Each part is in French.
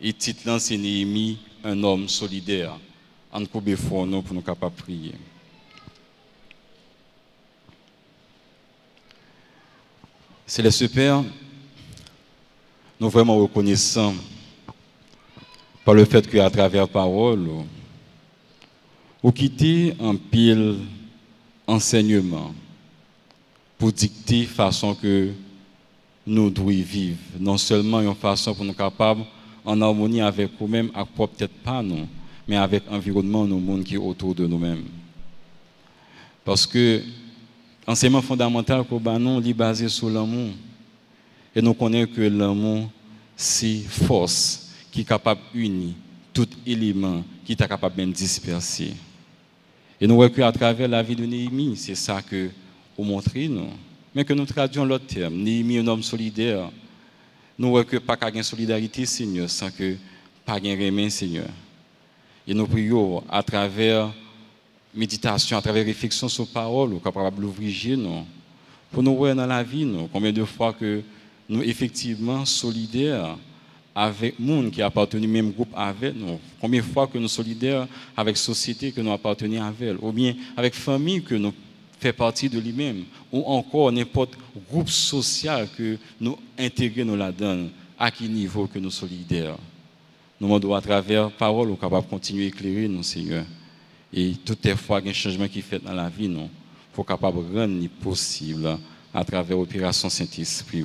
Et titre là, c'est Néhémie, un homme solidaire. En couper fort nous pour nous capables de prier. Céleste Père, nous sommes vraiment reconnaissants par le fait qu'à travers parole, vous quittez un pile enseignement pour dicter façon que nous devons vivre. Non seulement une façon pour nous capables en harmonie avec nous-mêmes, peut-être pas nous, mais avec l'environnement, le monde qui est autour de nous-mêmes. Parce que l'enseignement fondamental pour nous est basé sur l'amour. Et nous connaissons que l'amour, c'est force qui est capable d'unir tout élément qui est capable de disperser. Et nous voyons qu'à travers la vie de Néhémie, c'est ça que vous montrez, nous. Mais que nous traduisons l'autre terme. Néhémie, un homme solidaire. Nous voyons que pas qu'à solidarité, Seigneur, sans que pas de remède, Seigneur. Et nous prions à travers méditation, à travers réflexion sur parole, capable d'ouvrir nous, pour nous voir dans la vie, nous, combien de fois que nous effectivement solidaires avec les gens qui appartiennent au même groupe avec nous, combien de fois que nous sommes solidaires avec la société que nous appartenons avec, ou bien avec la famille que nous fait partie de lui-même, ou encore n'importe groupe social que nous intégrons nous là-dedans, à quel niveau que nous sommes solidaires. Nous demandons à travers la parole, nous sommes capables de continuer à éclairer nous, Seigneur. Et toutes les fois qu'il y a un changement qui est fait dans la vie, nous sommes capables de rendre possible à travers l'opération Saint-Esprit.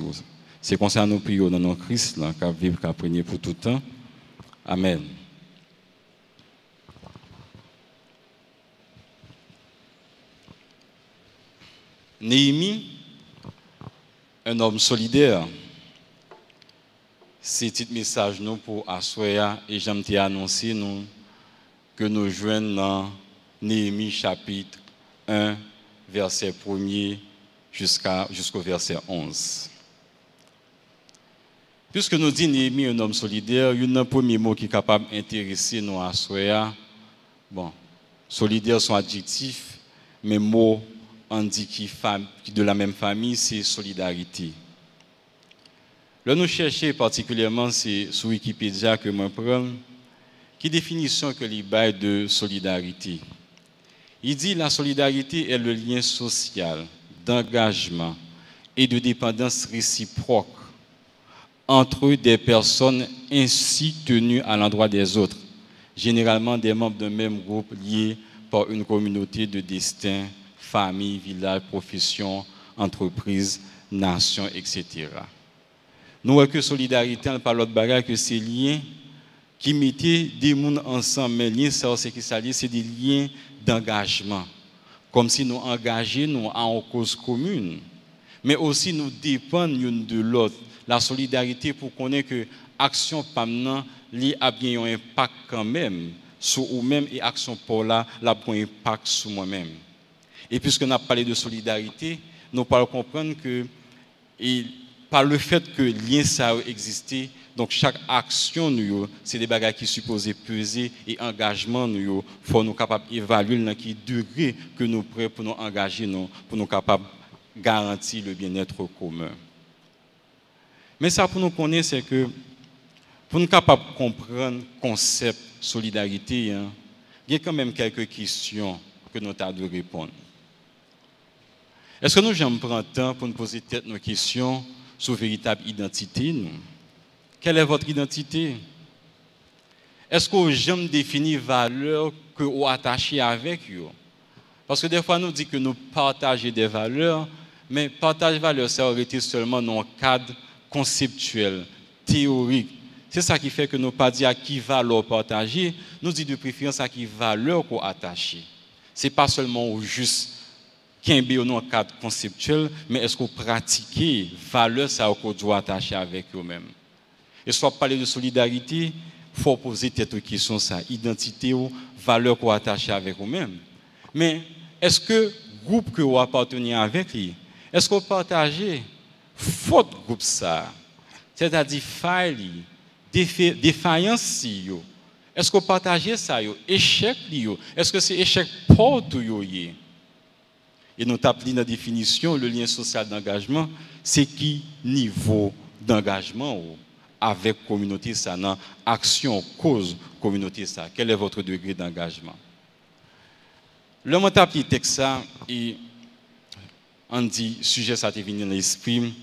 C'est comme ça que nous prions dans notre Christ, qui vit, qui a prié pour tout le temps. Amen. Néhémie, un homme solidaire, c'est un petit message nous pour Assoya et j'aime annoncer nous que nous joignons dans Néhémie chapitre 1, verset 1er jusqu'au verset 11. Puisque nous disons Néhémie un homme solidaire, il y a un premier mot qui est capable d'intéresser nous à Soya. Bon, solidaire sont adjectifs, mais mot on dit qui de la même famille, c'est solidarité. Là, nous cherchons particulièrement, c'est sur Wikipédia que je prends, qui définition que les bail de solidarité. Il dit la solidarité est le lien social, d'engagement et de dépendance réciproque entre des personnes ainsi tenues à l'endroit des autres, généralement des membres d'un même groupe liés par une communauté de destin, famille, village, profession, entreprise, nation, etc. Nous voyons que solidarité, on parle de bagage que c'est liens qui mettaient des gens ensemble, mais liens, c'est des liens d'engagement, comme si nous engageons en cause commune, mais aussi nous dépendons l'une de l'autre. La solidarité pour connaître que l'action PAMNA a bien un impact quand même sur nous-mêmes et l'action pour là a un impact sur moi-même. Et puisque nous avons parlé de solidarité, nous pouvons comprendre que par le fait que lien ça existé, donc chaque action nous c'est des bagages qui supposés peser et engagement nous faut nous capable évaluer dans quel degré que nous prêts pour nous engager nous pour nous capable garantir le bien-être commun. Mais ça pour nous connaître c'est que pour nous capable comprendre le concept solidarité, il y a quand même quelques questions que nous devons répondre. Est-ce que nous j'aime prendre le temps pour nous poser nos questions sur véritable identité nous? Quelle est votre identité? Est-ce que vous j'aime définir valeurs que vous attachez avec vous? Parce que des fois nous dit que nous partageons des valeurs, mais partager des valeurs ça aurait été seulement dans un cadre conceptuel, théorique. C'est ça qui fait que nous pas dire à qui valeur partager, nous dit de préférence à qui valeur qu'on attache. C'est pas seulement juste qu'un dans un cadre conceptuel, mais est-ce que vous pratiquez valeur ça qu'on doit attacher avec vous-même. Et soit parler de solidarité, il faut poser cette question ça, identité ou valeur qu'on attache avec vous-même. Mais est-ce que groupe que vous appartenez avec lui, est-ce que vous partagez faute groupe ça, c'est-à-dire faille, défaillance est-ce que vous partagez ça échec est-ce que c'est échec pour tout et nous tapons dans la définition le lien social d'engagement c'est qui niveau d'engagement avec la communauté, ça, dans action, cause communauté, ça. Quel est votre degré d'engagement? Le mot tapis texte ça, et on dit, sujet ça t'est venu dans l'esprit,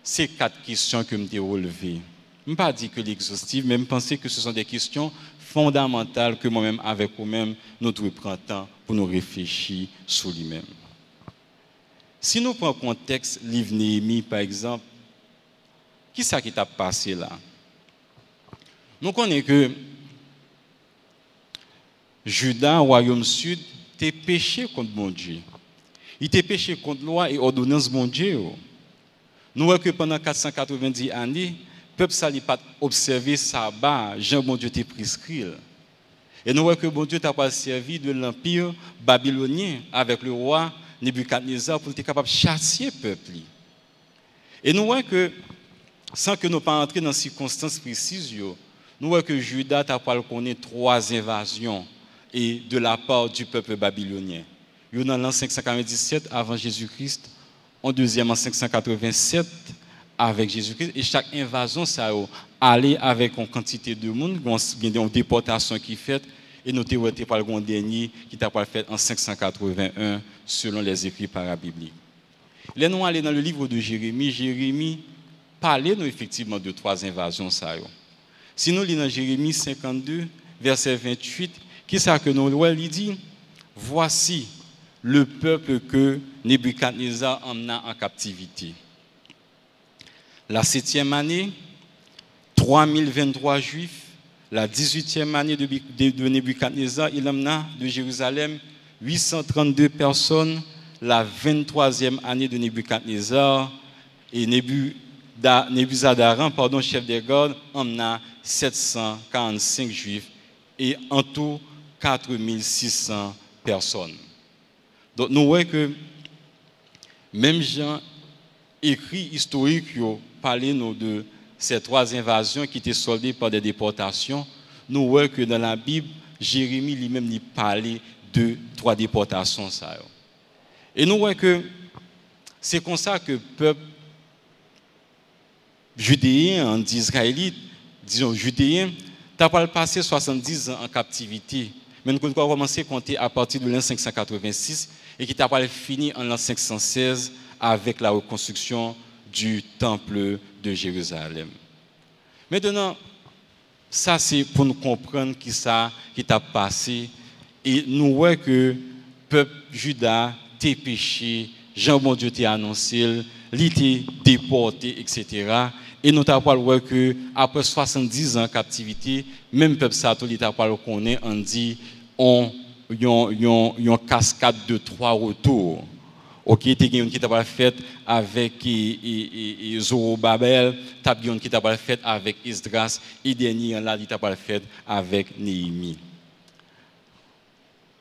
c'est 4 questions que je m'ai relevées. Je ne pas dire que l'exhaustive, mais je pense que ce sont des questions fondamentales que moi-même, avec vous-même, nous devons prendre temps pour nous réfléchir sur lui-même. Si nous prenons le contexte, livre Néhémie, par exemple, qui est-ce qui t'a passé là? Nous connaissons que Juda, royaume sud, était péché contre mon Dieu. Il était péché contre loi et ordonnance de mon Dieu. Nous voyons que pendant 490 années, le peuple n'a pas observé sabbat, Jean bon Dieu t'a prescrit. Et nous voyons que bon Dieu t'a pas servi de l'empire babylonien avec le roi Nebuchadnezzar pour être capable de chasser le peuple. Et nous voyons que, sans que nous pas entrer dans des circonstances précises, nous voyons que Juda t'a pas connu 3 invasions et de la part du peuple babylonien. Il y a en 597 avant Jésus-Christ, en deuxième en 587 avec Jésus-Christ, et chaque invasion, ça allait avec une quantité de monde, il y a une déportation qui est faite, et nous avons été par le dernier qui t'a fait en 581 selon les écrits parabibliques. Là, nous allons dans le livre de Jérémie. Jérémie parlait nous effectivement de 3 invasions. Si nous lisons dans Jérémie 52, verset 28, qui est ça que nous lisons? Il dit, voici le peuple que Nebuchadnezzar emmena en captivité. La 7e année, 3023 juifs. La 18e année de Nebuchadnezzar, il emmena de Jérusalem 832 personnes. La 23e année de Nebuchadnezzar, et Nebuzaradan, chef des gardes, emmena 745 juifs et en tout 4600 personnes. Donc nous voyons que même Jean écrit historique, parler de ces 3 invasions qui étaient soldées par des déportations. Nous voyons que dans la Bible, Jérémie lui-même lui parlait de 3 déportations. Et nous voyons que c'est comme ça que le peuple judéen, d'Israélite, disons judéen, n'a pas passé 70 ans en captivité. Mais nous avons commencé à compter à partir de l'an 586 et qui n'a pas fini en l'an 516 avec la reconstruction du temple de Jérusalem. Maintenant, ça c'est pour nous comprendre qui ça qui t'a passé et nous voyons que le peuple Juda t'es péché, Jean bon Dieu t'a annoncé, il était déporté, etc. Et nous avons vu que après 70 ans de captivité, même le peuple Sato, il t'a pas reconnu, on dit on y a cascade de 3 retours. OK, qui t'a fait avec Zorobabel, qui t'a fait avec Esdras, et dernier là, il t'a fait avec Néhémie.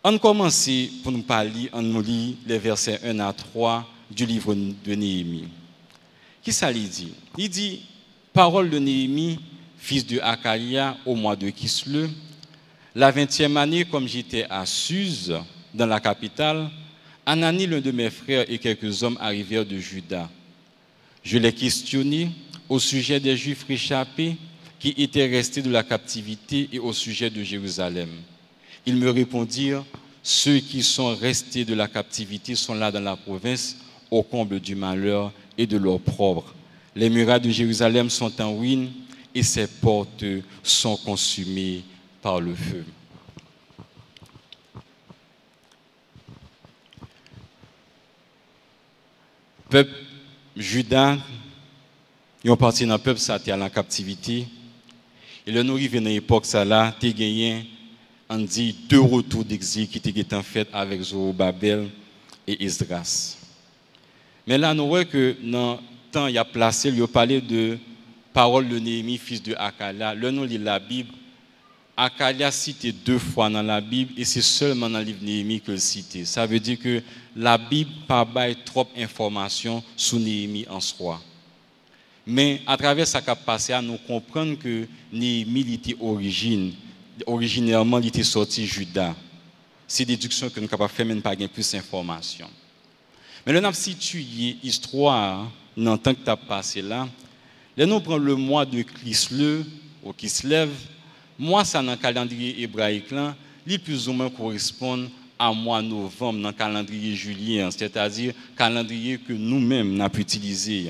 On commence pour nous parler, on nous lit les versets 1 à 3 du livre de Néhémie. Qui ça lui dit? Il dit, parole de Néhémie, fils de Hakalia, au mois de Kislev, la 20e année, comme j'étais à Suse, dans la capitale, Anani, l'un de mes frères, et quelques hommes arrivèrent de Juda. Je les questionnai au sujet des Juifs réchappés qui étaient restés de la captivité et au sujet de Jérusalem. Ils me répondirent, ceux qui sont restés de la captivité sont là dans la province, au comble du malheur et de l'opprobre. Les murailles de Jérusalem sont en ruine et ses portes sont consumées par le feu. Peuple Juda, ils ont parti dans le peuple, ça était à la captivité. Et là, nous arrivons dans l'époque, ça là, tu as gagné, on dit, 2 retours d'exil qui étaient en fait avec Zorobabel et Esdras. Mais là, nous voyons que dans le temps, il a placé, il a parlé de parole de Néhémie, fils de Hakalia. Là, nous lisons la Bible. Hakalia cité 2 fois dans la Bible et c'est seulement dans le livre de Néhémie que le cité. Ça veut dire que la Bible n'a pas trop d'informations sur Néhémie en soi. Mais à travers ce qui a passé, nous comprenons que Néhémie était originairement, il était sorti de Juda. C'est une déduction que nous sommes capables de faire, mais nous n'avons pas plus d'informations. Mais là, nous avons situé l'histoire dans le temps que tu as passé là. Là, nous prenons le mois de Kislev, ou Kislev, mois ça dans le calendrier hébraïque, il plus ou moins correspond à mois novembre dans le calendrier julien, c'est-à-dire calendrier que nous-mêmes nous avons utilisé.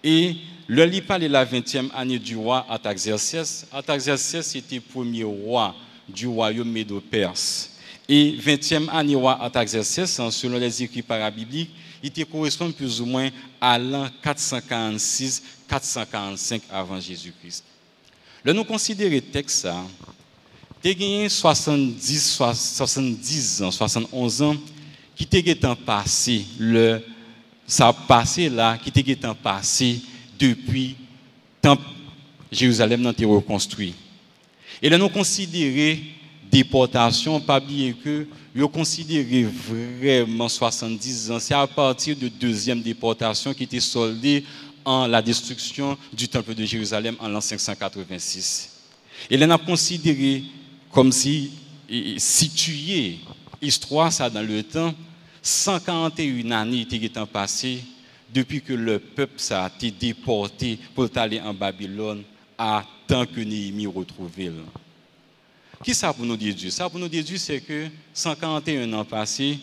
Et le lit parle de la 20e année du roi Artaxerxès. Artaxerxès était le premier roi du royaume médo-perse. Et 20e année roi Artaxerxès, selon les écrits parabibliques, il correspond plus ou moins à l'an 446-445 avant Jésus-Christ. Là, nous considérons le texte, il y a gagné 70 ans, 71 ans, qui était en passé, ça passé là, qui était en passé depuis le temple Jérusalem n'a été reconstruit. Et là, nous considérons déportation, pas oublier que nous considérons vraiment 70 ans. C'est à partir de deuxième déportation qui était soldée en la destruction du temple de Jérusalem en l'an 586. Et là, nous avons considéré comme si situé l'histoire ça dans le temps, 141 années étaient passées depuis que le peuple ça a été déporté pour aller en Babylone à tant que Néhémie retrouvé. Qui ça pour nous déduire? Ça pour nous déduire, c'est que 141 ans passés,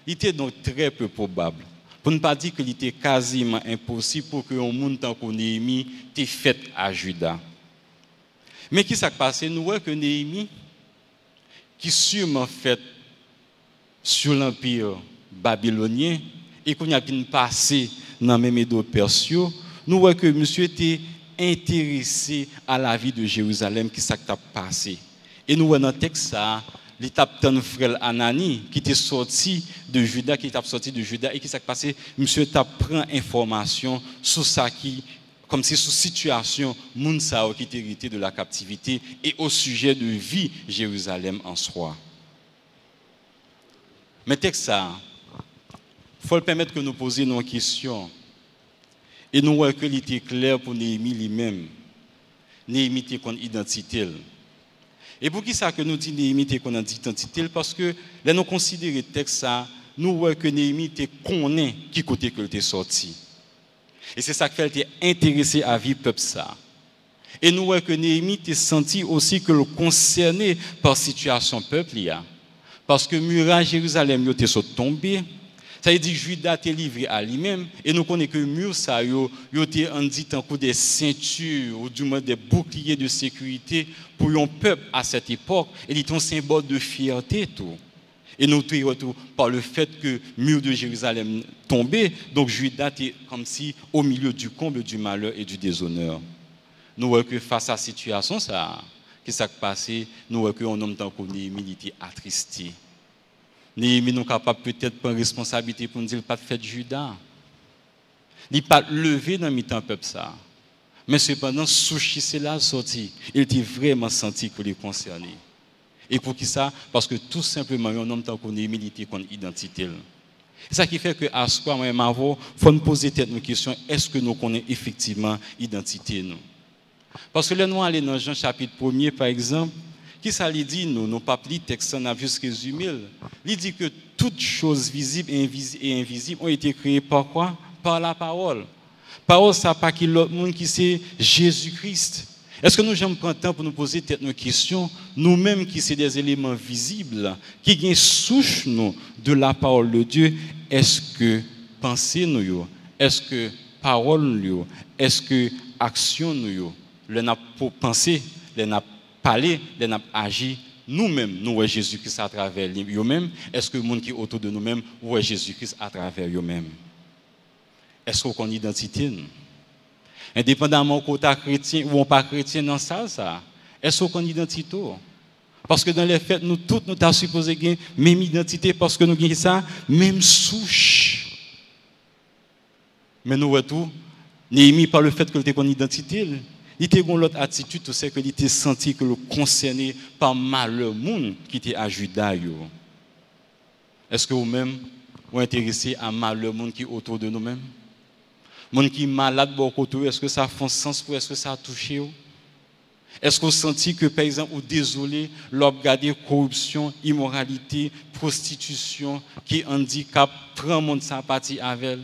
il était donc très peu probable. Pour ne pas dire qu'il était quasiment impossible pour que un monde tant que Néhémie t'ait fait à Juda. Mais qui s'est passé? Nous voyons que Néhémie, qui sûrement fait sur l'empire babylonien et qu'on a bien passé dans les Médo-Persio, nous voyons que monsieur était intéressé à la vie de Jérusalem qui s'est passé. Et nous voyons dans le texte ça, l'étape d'un frère Anani qui était sorti de Juda, et qui s'est passé, monsieur t'a pris information sur ça qui, comme si sous situation, Mounsao qui était hérité de la captivité et au sujet de vie Jérusalem en soi. Mais texte ça, il faut le permettre que nous posions nos questions. Et nous voyons que était clair pour Néhémie lui-même. Néhémie était son identité. Et pour qui ça que nous dit Néhémie était son identité? Parce que là nous considérons le texte ça, nous voyons que Néhémie était connaît qui côté que était sorti. Et c'est ça qui fait qu'il était intéressé à vivre peuple ça. Et nous voyons que Néhémie était senti aussi que le concerné par la situation peuple là. Parce que muraille Jérusalem était tombé. Ça veut dire que Juda était livré à lui-même. Et nous connaissons que mur ça était en dit en coup des ceintures ou du moins des boucliers de sécurité pour un peuple à cette époque. Et il était un symbole de fierté tout. Et nous tout par le fait que le mur de Jérusalem tombait, donc Juda était comme si au milieu du comble du malheur et du déshonneur. Nous voyons que face à la situation ça, qui s'est passé, nous voyons qu'un homme tant que Néhémie était attristé. Néhémie n'est capable peut-être prendre responsabilité pour nous dire pas de fait Juda. Il n'est pas levé dans le temps peuple ça. Mais cependant, Souchi c'est là sorti. Il était vraiment senti qu'il est concerné. Et pour qui ça? Parce que tout simplement, un homme tant qu'on est militaire, qu'on identité. C'est ça qui fait que à ce moment, il faut nous poser une question, est-ce que nous connaissons effectivement l'identité nous? Parce que là, nous allons dans Jean chapitre 1er, par exemple, qui ça lui dit, nous n'avons pas pris le texte, on a juste résumé. Il dit que toutes choses visibles et invisibles ont été créées par quoi? Par la parole. Parole, ça n'a pas qui l'autre monde qui c'est Jésus-Christ. Est-ce que nous allons prendre le temps pour nous poser une question, nous-mêmes qui sommes des éléments visibles, qui sont souche nous de la parole de Dieu, est-ce que pensée nous, est-ce que parole nous, est-ce que action nous, le n'a pas pensé, le n'a parlé, le n'a agi, nous-mêmes, nous voyons Jésus-Christ à travers nous-mêmes, est-ce que le monde qui est autour de nous-mêmes voit Jésus-Christ à travers nous-mêmes? Est-ce qu'on a une identité? Indépendamment qu'on est chrétien ou pas chrétien dans ça, est-ce qu'on a une identité? Parce que dans les faits, nous tous, nous avons supposé gagner même identité parce que nous avons ça, même souche. Mais nous voyons tout, Néhémie, par le fait que nous avons une identité, il était dans l'autre attitude, c'est qu'il était senti que le concerné par malheur monde qui était à Juda. Est-ce que vous-même vous intéressez à malheur monde qui est autour de nous-mêmes? Monde qui est malade, est-ce que ça fait sens pour est-ce que ça a touché? Est-ce que vous sentez que, par exemple, vous désolé, l'obgarder corruption, immoralité, prostitution, qui handicap, prend monde sa partie avec elle?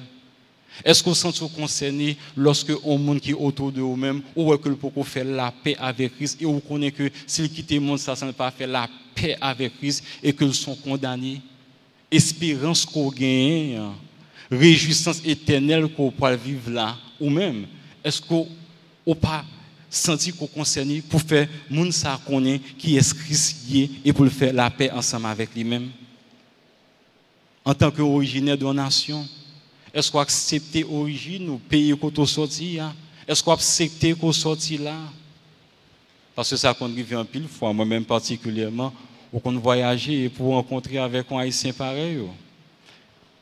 Est-ce qu'on se sent concerné lorsque on monde qui est autour de vous-même, ou que le peut faire la paix avec Christ, et vous connaissez que s'ils quittent le monde, ça ne pas faire la paix avec Christ, et qu'ils sont condamnés? Espérance qu'on gagne, réjouissance éternelle qu'on peut vivre là, ou même, est-ce qu'on n'a pas senti qu'on est concerné pour faire monde ça connaît qui est Christ et pour le faire la paix ensemble avec lui-même? En tant qu'originaire de la nation, est-ce qu'on accepte l'origine ou pays qu'on sorti? Est-ce qu'on accepte qu'on sorti là? Parce que ça contribue en pile fois, moi-même particulièrement, ou qu'on voyager pour rencontrer avec un haïtien pareil.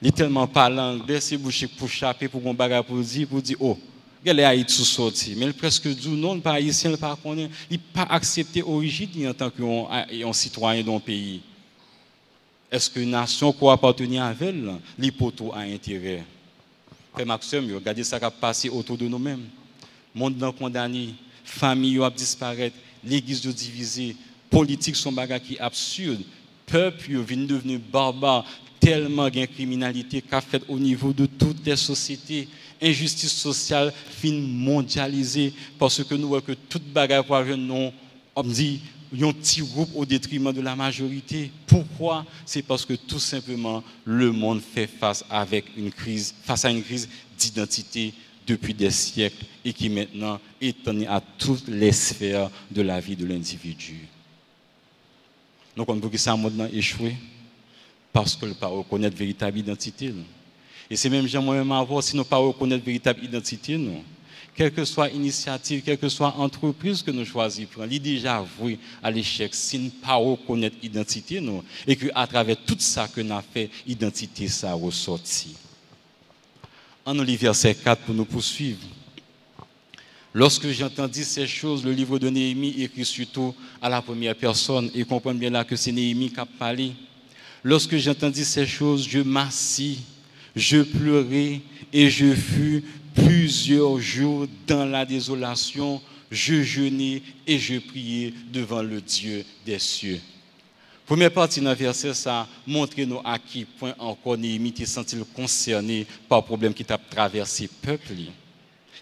Il est tellement parlant anglais, c'est bouché pour chaper, pour qu'on bagarre pour dire, oh, quel est Haïti sorti? Mais il presque dit non, pas haïtien, il n'a pas accepté l'origine en tant qu'un citoyen d'un pays. Est-ce qu'une nation qui appartenait à elle, l'hypothèse a intérêt? Frère Maxime, regardez ce qui a passé autour de nous-mêmes. Le monde condamné, famille a disparaître, l'église divisée, politique sont bagages qui absurdes, peuple vient devenir barbare, tellement de criminalité qu'a fait au niveau de toutes les sociétés, injustice sociale fin mondialisée, parce que nous voyons que toute bagarre pour nous, on dit, un petit groupe au détriment de la majorité. Pourquoi? C'est parce que tout simplement le monde fait face à une crise d'identité depuis des siècles et qui maintenant étend à toutes les sphères de la vie de l'individu. Donc on peut que ça a échoué parce que ne pas reconnaître véritable identité. Et c'est même moi-même avoir si nous ne pas reconnaître véritable identité, nous. Quelle que soit l'initiative, quelle que soit l'entreprise que nous choisissons, il est déjà avoué à l'échec si nous ne pas reconnaître l'identité, nous, et qu'à travers tout ça que nous avons fait, l'identité, ça ressorti. En verset 4 pour nous poursuivre. Lorsque j'entendis ces choses, le livre de Néhémie écrit surtout à la première personne, et comprendre bien là que c'est Néhémie qui a parlé. Lorsque j'entendis ces choses, je m'assis, je pleurai et je fus plusieurs jours dans la désolation, je jeûnais et je priais devant le Dieu des cieux. Première partie dans le verset, ça montre nous à quel point encore Néhémie s'est senti concerné par le problème qui a traversé le peuple.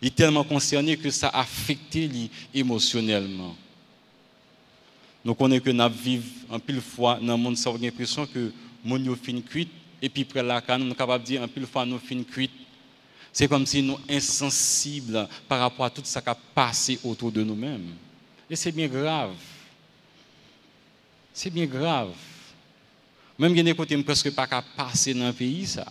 Il est tellement concerné que ça a affecté lui émotionnellement. Nous connaissons que nous vivons en pile fois dans le monde, ça a l'impression que nous sommes fin cuite, et puis après la nous sommes capables de dire en pile fois nous fin cuite. C'est comme si nous sommes insensibles par rapport à tout ce qui a passé autour de nous-mêmes. Et c'est bien grave. C'est bien grave. Même si nous ne presque pas passer dans le pays, ça.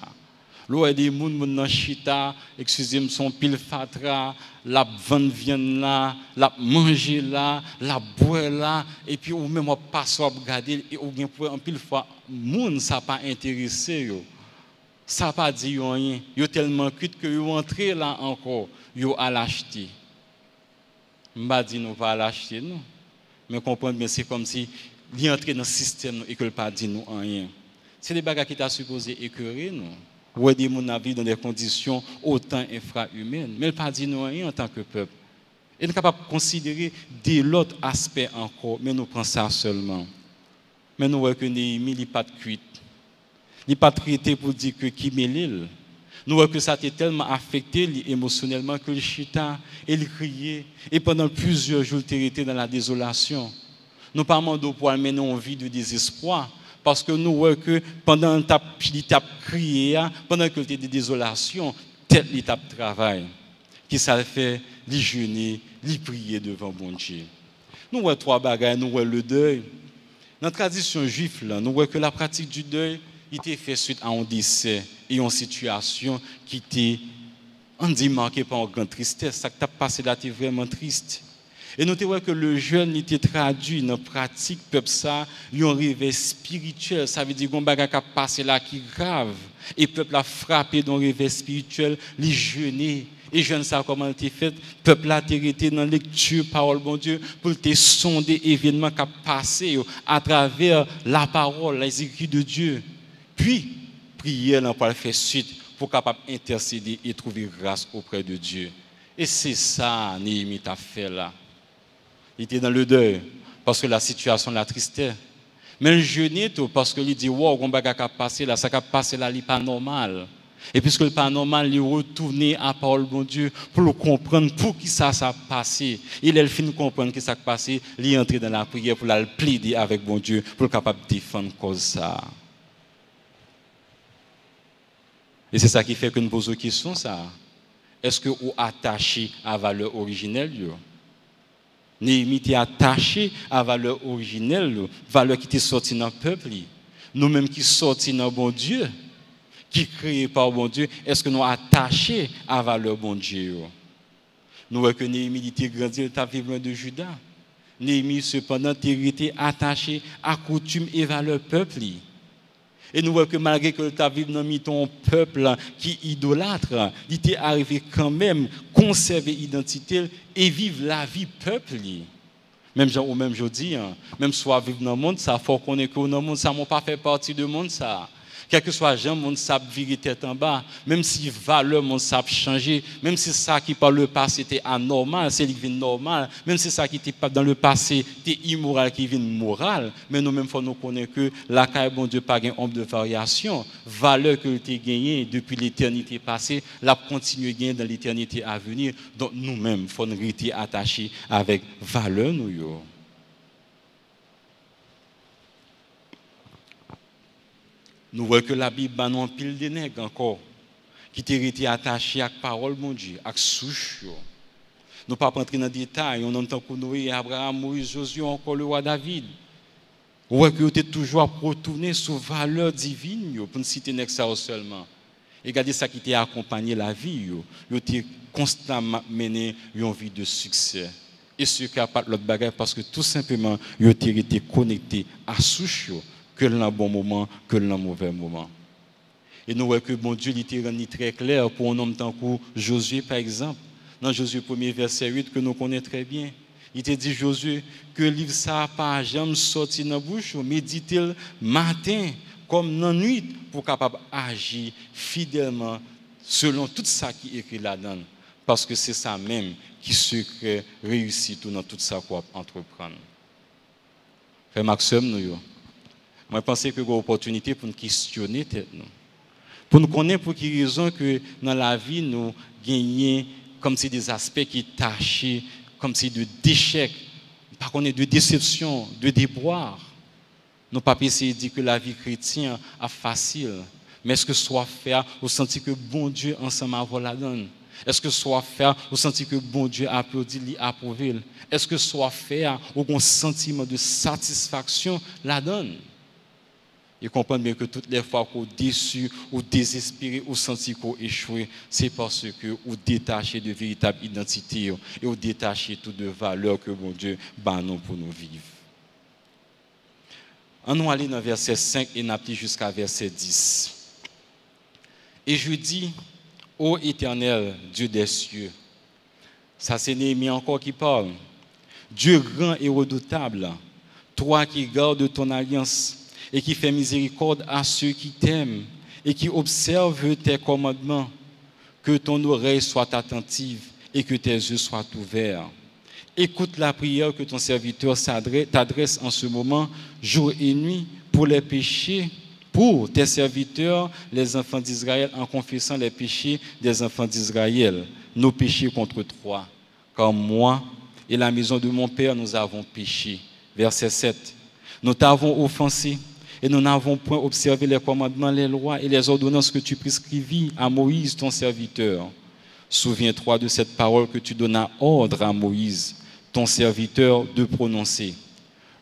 L'eau est des gens dans chita, excusez-moi, son pile fatra, la vente viande là, la manger là, la boire là, et puis ou même on passe à regarder et ou bien en pile fois, moun ça pas intéressé yo. Ça pas dit rien. Yo tellement cuite que yo entré là encore, yo à l'acheter. M'pa dit nous pas l'acheter non. Mais comprendre bien c'est comme si il entrer dans le système et que le pas dit nous rien. C'est des bagages qui t'a supposé écœurer nous. Ou des gens vivent dans des conditions autant infra-humaines. Mais il n'a pas dit nous rien en tant que peuple. Il est capable de considérer d'autres aspects encore, mais nous prenons ça seulement. Mais nous voyons que Néhémie n'est pas de cuite. Il n'est pas traité pour dire que qui m'élève. Nous voyons que ça a été tellement affecté émotionnellement que le chita, il criait. Et pendant plusieurs jours, il était dans la désolation. Nous ne parlons pas pour mener une vie de désespoir. Parce que nous voyons que pendant qu'il a crié, pendant qu'il était de désolation, tête l'étape de travail, qui ça fait, les jeûner, les prier devant bon Dieu. Nous voyons trois bagages, nous voyons le deuil. Dans la tradition juive, nous voyons que la pratique du deuil était faite suite à un décès et une situation qui était marquée par une grande tristesse. Ça qui a passé là, c'était vraiment triste. Et nous voyons que le jeûne était traduit dans la pratique, peuple ça, il y a un réveil spirituel. Ça veut dire qu'on a passé là qui est grave. Et le peuple a frappé dans le réveil spirituel, les jeûner. Et jeûne ça comment été fait. Le peuple a été dans la lecture, parole bon Dieu, pour te sonder événements qui ont passé à travers la parole, les écrits de Dieu. Puis, prier, on peut faire suite pour capable intercéder et trouver grâce auprès de Dieu. Et c'est ça, Néhémie a fait là. Il était dans le deuil parce que la situation la tristesse. Mais le jeûner tout parce qu'il dit wow, on va passer là, ça va passer là, il pas normal. Et puisque le pas normal, il retourner à la parole de bon Dieu pour le comprendre, pour qui ça a passé. Il a fini de comprendre ce qui s'est passé, il est entré dans la prière pour la plaider avec bon Dieu, pour être capable de défendre cause ça. Et c'est ça qui fait que nous posons la question, ça. Est-ce que vous attaché à la valeur originelle? Néhémie était attaché à la valeur originelle, valeur qui était sortie dans le peuple. Nous-mêmes qui sortis dans bon Dieu, qui créé par bon Dieu, est-ce que nous attachés à la valeur bon Dieu? Nous voyons que Néhémie était grandi, il était vivant de Juda. Néhémie, cependant, était attaché à la coutume et valeur peuple. Et nous voyons que malgré que tu as vécu dans ton peuple qui idolâtre, il était arrivé quand même à conserver l'identité et vivre la vie peuple. Même je dis, même soit vivre dans le monde, ça faut qu'on est que dans le monde, ça ne pas fait partie du monde ça. Quel que soit le monde ça virer tête en bas, même si valeur monde ça changer, même si ça qui par le passé était anormal, c'est qui normal, même si ça qui était pas dans le passé était immoral qui vient moral, mais nous même faut nous connaître que la caille bon Dieu pas un ombre de variation, valeur que tu as gagné depuis l'éternité passée, la continuer gagner dans l'éternité à venir. Donc nous-mêmes faut nous rester attachés avec valeur nous yo. Nous voyons que la Bible a un pile de nègres encore qui étaient attachés à la parole de Dieu, à la souche. Nous ne pouvons pas entrer dans les détails. On entend que Noé, Abraham, Moïse, Josué, encore le roi David. Nous voyons que vous êtes toujours retourné sur la valeur divine, pour ne citer ça seulement. Et regardez ça qui t'a accompagné la vie. Vous êtes constamment mené une vie de succès. Et ce qui n'a pas l'autre bagage parce que tout simplement, vous êtes été connecté à la souche. Que dans le bon moment, que dans le mauvais moment. Et nous voyons que bon Dieu était rendu très clair pour un homme tant que Josué, par exemple. Dans Josué 1er verset 8, que nous connaissons très bien. Il te dit, Josué, que le livre ça pas jamais sorti dans la bouche, méditez-le matin comme dans la nuit pour capable agir fidèlement selon tout ça qui est écrit là-dedans. Parce que c'est ça même qui secret réussite dans tout ça qu'on entreprendre. Frère Maxime, nous. Moi, je pense que c'est une opportunité pour nous questionner, pour nous connaître pour quelle raison que dans la vie, nous gagnons comme si des aspects qui tachés, comme si de d'échecs, par contre de déception, de déboire. Nous pas essayer de dire que la vie chrétienne est facile, mais est-ce que soit faire au senti que bon Dieu ensemble avant la donne? Est-ce que soit faire au senti que bon Dieu applaudit, approuvé? Est-ce que soit faire au un sentiment de satisfaction la donne? Et comprendre bien que toutes les fois qu'on est déçu ou désespéré ou senti qu'on échoué, c'est parce que vous détachez de véritable identité et vous détachez toutes de valeurs que bon Dieu bat nous pour nous vivre. On nous aller dans verset 5 et n'a jusqu'à verset 10. Et je dis, ô Éternel, Dieu des cieux, ça c'est Néhémie encore qui parle, Dieu grand et redoutable, toi qui gardes ton alliance, et qui fait miséricorde à ceux qui t'aiment et qui observent tes commandements, que ton oreille soit attentive et que tes yeux soient ouverts. Écoute la prière que ton serviteur t'adresse en ce moment, jour et nuit, pour les péchés, pour tes serviteurs, les enfants d'Israël, en confessant les péchés des enfants d'Israël, nos péchés contre toi. Car moi et la maison de mon Père, nous avons péché. Verset 7. Nous t'avons offensé. Et nous n'avons point observé les commandements, les lois et les ordonnances que tu prescrivis à Moïse, ton serviteur. Souviens-toi de cette parole que tu donnas ordre à Moïse, ton serviteur, de prononcer.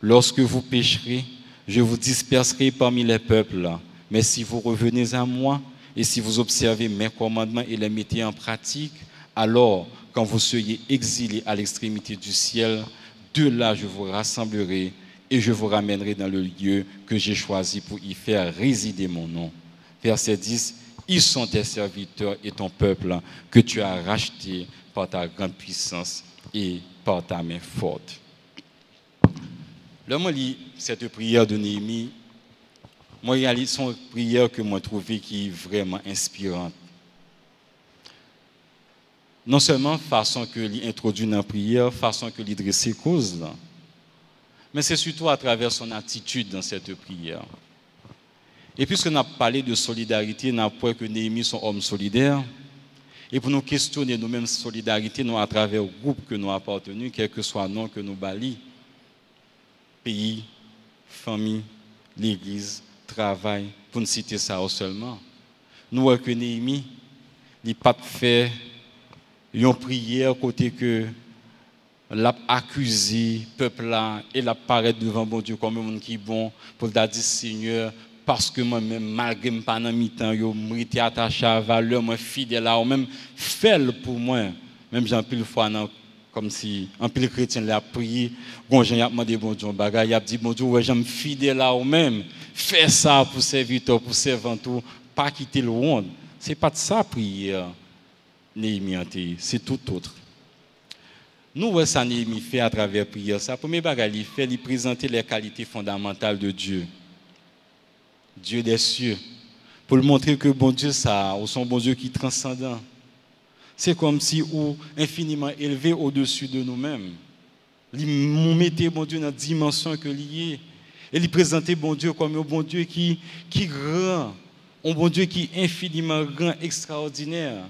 Lorsque vous pécherez, je vous disperserai parmi les peuples. Mais si vous revenez à moi et si vous observez mes commandements et les mettez en pratique, alors, quand vous seriez exilés à l'extrémité du ciel, de là je vous rassemblerai et je vous ramènerai dans le lieu que j'ai choisi pour y faire résider mon nom. Verset 10, ils sont tes serviteurs et ton peuple que tu as racheté par ta grande puissance et par ta main forte. Là, moi, lis cette prière de Néhémie. Moi, il y a une prière que moi trouvé qui est vraiment inspirante. Non seulement façon que l'introduit dans la prière, façon que l'adresse ses causes là. Mais c'est surtout à travers son attitude dans cette prière. Et puisque nous avons parlé de solidarité, nous avons que Néhémie sont hommes solidaires. Et pour nous questionner nous-mêmes solidarité, nous à travers le groupe que nous appartenons, quel que soit le nom que nous bali, pays, famille, l'église, travail, pour ne citer ça seulement. Nous voyons que Néhémie, il n'a pas fait une prière côté que l'a accusé peuple là et l'a paraît devant bon Dieu comme un monde qui est bon pour dire Seigneur parce que moi-même malgré me pas dans mi-temps yo m'étais attaché à valeur moi fidèle à ou même fait pour moi même j'en pile fois comme si un pile chrétien l'a prié bon Jean a demandé bon Dieu bagage il a dit bon Dieu ouais j'aime fidèle à ou même fais ça pour serviteur pour servantou pas quitter le monde c'est pas de ça prière Néhémie c'est tout autre. Nous voyons ça Néhémie fait à travers la prière. Ça, premier bagage, il fait, il présenter les qualités fondamentales de Dieu. Dieu des cieux. Pour le montrer que bon Dieu, ça, ou son bon Dieu qui est transcendant. C'est comme si ou infiniment élevé au-dessus de nous-mêmes. Il mettait bon Dieu dans la dimension que lié. Et il présentait bon Dieu comme un bon Dieu qui grand, un bon Dieu qui est infiniment grand, extraordinaire.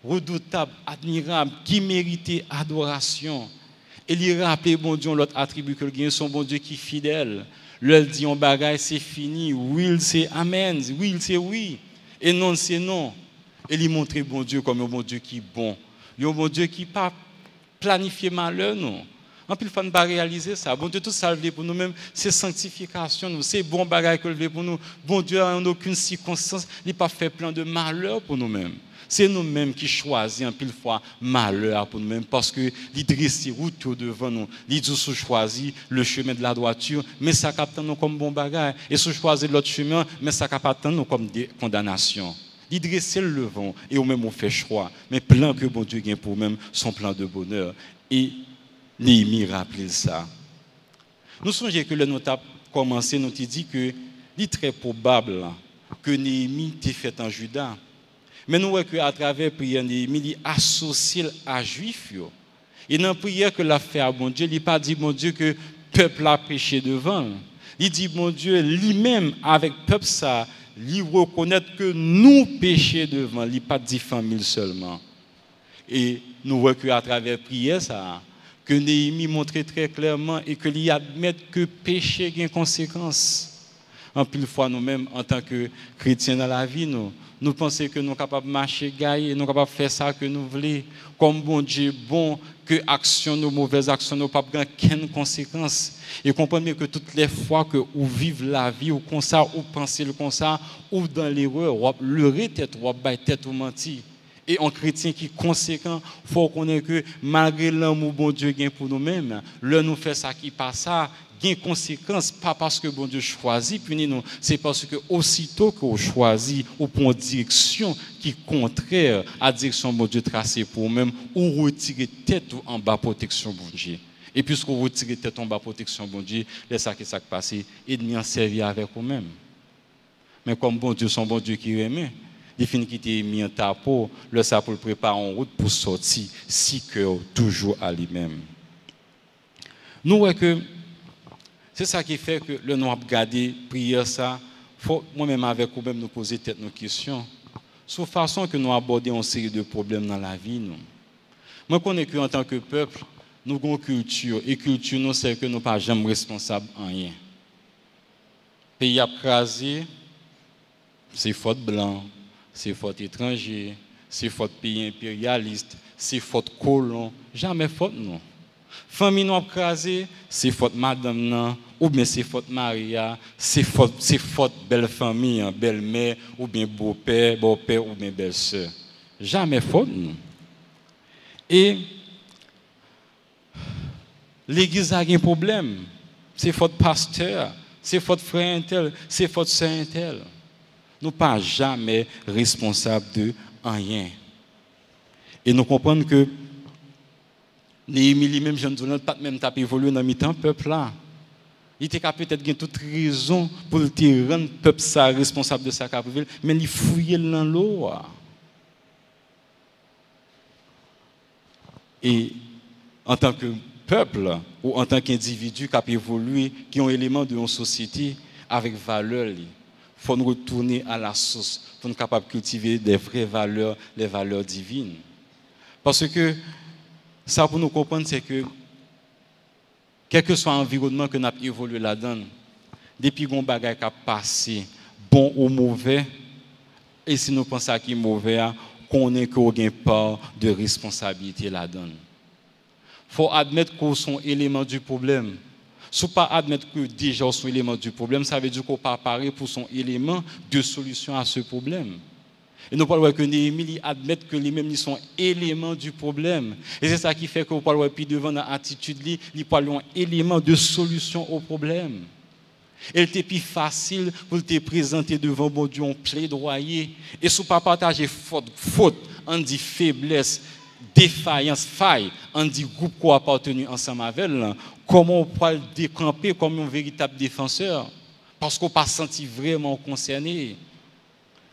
Redoutable, admirable, qui méritait adoration. Et il rappelait, bon Dieu, l'autre attribut que le gagne, son bon Dieu qui est fidèle. L'autre dit, on bagaille, c'est fini. Oui, c'est amen. Oui, c'est oui. Et non, c'est non. Et il montrait, bon Dieu, comme un bon Dieu qui est bon. Un bon Dieu qui n'a pas planifié malheur, non. En plus, il ne faut pas réaliser ça. Bon Dieu, tout ça, pour nous-mêmes, c'est sanctification. C'est bon bagaille que le pour nous. Bon Dieu, en aucune circonstance, il n'a pas fait plein de malheur pour nous-mêmes. C'est nous-mêmes qui choisissons en pile fois malheur pour nous-mêmes parce que l'idrissi route devant nous, l'idrissi choisit le chemin de la droiture, mais ça capte nous comme bon bagage. Et si choisit l'autre chemin, mais ça capte nous comme des condamnations. L'idrissi le vent et au même on fait choix. Mais plan que bon Dieu gagne pour nous-mêmes, son plan de bonheur. Et Néhémie rappelle ça. Nous songeons que le notable commencé, nous dit que il est très probable que Néhémie t'ait fait en Juda. Mais nous voyons qu'à travers la prière, il associe à Juif. Et dans la prière que l'a fait à bon Dieu, il n'a pas dit, bon Dieu, que le peuple a péché devant. Il dit, bon Dieu, lui-même, avec le peuple, ça, il reconnaît que nous péchons devant. Il n'a pas dit famille seulement. Et nous voyons qu'à travers la prière, ça, que Néhémie montrait très clairement et que lui admet que péché a une conséquence. En plus, fois nous-mêmes, en tant que chrétiens dans la vie, nous pensons que nous sommes capables de marcher, gailler, nous sommes capables de faire ça que nous voulons. Comme bon Dieu, bon, que action, nos mauvaises actions n'ont pas aucune conséquence. Et comprenez que toutes les fois que vous vivez la vie, ou comme ça, ou pensez le comme ça, ou dans l'erreur, ou leurrer tête, ou bailler tête, ou mentir. Et un chrétien qui est conséquent, il faut connaître que malgré l'amour bon Dieu gagne pour nous-mêmes, là nous fait ça qui passe ça, gagne conséquence, pas parce que bon Dieu choisit, punit nous, c'est parce que aussitôt qu'on choisit ou pour une direction qui est contraire à la direction bon Dieu tracée pour nous-mêmes, ou retirer tête en bas protection bon Dieu. Et puisqu'on retire tête en bas protection bon Dieu, c'est ça qui s'est passé, et de en servir avec nous-mêmes. Mais comme bon Dieu, son bon Dieu qui aime, il finit qui t'est mis en ta peau, le ça pour le préparer en route pour sortir, si cœur toujours à lui-même. Nous voyons que c'est ça qui fait que le nous a regardé prière ça, faut moi-même avec vous-même nous poser tête nos questions. Sur façon que nous abordons une série de problèmes dans la vie nous. Moi connais que en tant que peuple, nous avons une culture et culture nous c'est que nous pas jamais responsables en rien. Pays a crasé, c'est faute blanc. C'est faute étranger, c'est faute pays impérialiste, c'est faute colon, jamais faute non. Famille nous crasé, c'est faute madame non, ou bien c'est faute Maria, c'est faute belle famille, belle-mère, ou bien beau-père ou bien belle-sœur. Jamais faute non. Et l'église a un problème, c'est faute pasteur, c'est faute frère intel, c'est faute sœur intel. Nous ne sommes pas jamais responsables de rien. Et nous comprenons que Néhémie lui-même, je ne dis pas même taper évoluer dans le peuple là. Il était peut-être toute raison pour te rendre le peuple ça responsable de sa capitale, mais il fouillait dans l'eau. Et en tant que peuple ou en tant qu'individu qui a évolué, qui ont un élément de une société avec valeur, faut nous retourner à la source pour nous capables de cultiver des vraies valeurs, les valeurs divines. Parce que ça, pour nous comprendre, c'est que quel que soit l'environnement que nous avons évolué là-dedans, depuis qu'on bagaille qui a passé, bon ou mauvais, et si nous pensons qu'il est mauvais, qu'on ait qu'on ait part de responsabilité là-dedans. Il faut admettre qu'on sont éléments du problème. Si on ne pas admettre que déjà sont éléments du problème, ça veut dire qu'on ne peut pas parler pour son élément de solution à ce problème. Et nous parlons que Néhémie admet que les mêmes sont éléments du problème. Et c'est ça qui fait que nous parlons puis devant notre attitude, nous parlons éléments de solution au problème. Et il était plus facile pour te présenter devant bon Dieu en plaidoyer. Et si on ne pas partager faute, on dit faiblesse, défaillance, faille, on dit groupe qui a appartenu ensemble avec elle, comment on peut le décamper comme un véritable défenseur? Parce qu'on n'a pas senti vraiment concerné.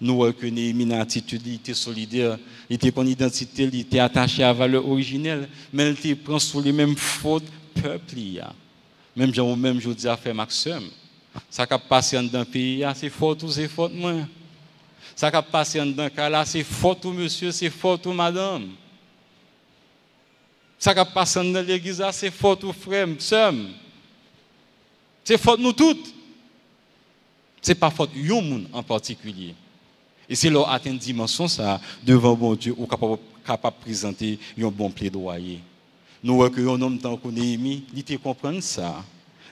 Nous voyons que Néhémie, dans l'attitude, il était solidaire, il était pour identité, il était attaché à la valeur originelle, mais il était prend sur les mêmes fautes peuple. Même je dis à faire Maxime, ça qui a passé dans le pays, c'est faute ou c'est faute moi. Ça qui a passé dans le cas là, c'est faute ou monsieur, c'est faute ou madame. Ça qui a passé dans l'église, c'est faute ou frère, sœur. C'est faute nous toutes. Ce n'est pas faute de monde en particulier. Et c'est leur atteindre dimension ça devant bon Dieu ou capable de présenter un bon plaidoyer. Nous voyons que un homme tant que Néhémie, il te comprendre ça.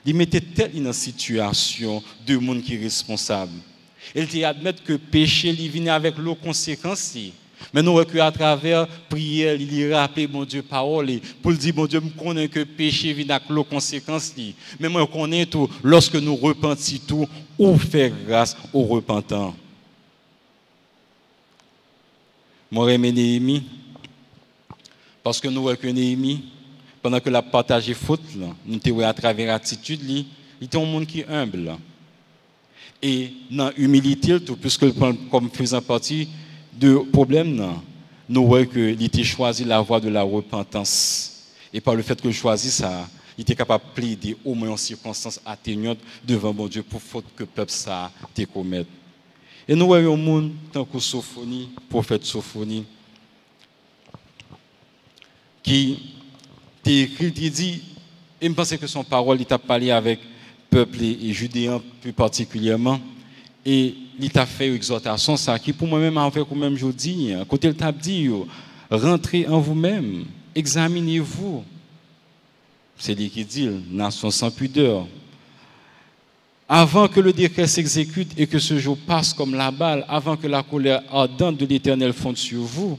Il mettait telle une situation de monde qui est responsable. Il te admettre que péché il vient avec leurs conséquences. Mais nous voyons qu'à travers prière, il rappelle bon Dieu parole pour dire bon Dieu, je connais que péché vient avec leurs conséquences. Mais moi je connais tout lorsque nous repentons tout ou faire grâce aux repentants. Moi j'aime Néhémie parce que nous voyons que Néhémie pendant que la partagé faute nous te à travers l'attitude il était un monde qui est humble. Et dans l'humilité, puisque comme faisant partie de problème, nous voyons qu'il était choisi la voie de la repentance. Et par le fait qu'il choisit ça, il était capable de plaider au moins en circonstances atténuantes devant mon Dieu pour faute que le peuple ça te commette. Et nous voyons un monde tant que Sophonie, prophète Sophonie, qui écrit, il dit, et je pense que son parole, il t'a parlé avec le peuple et judéen plus particulièrement, et il t'a fait une exhortation, ça, qui pour moi-même, avec vous-même, je dis, quand il t'a dit, rentrez en vous-même, examinez-vous. C'est lui qui dit, nation sans pudeur. Avant que le décret s'exécute et que ce jour passe comme la balle, avant que la colère ardente de l'Éternel fonde sur vous,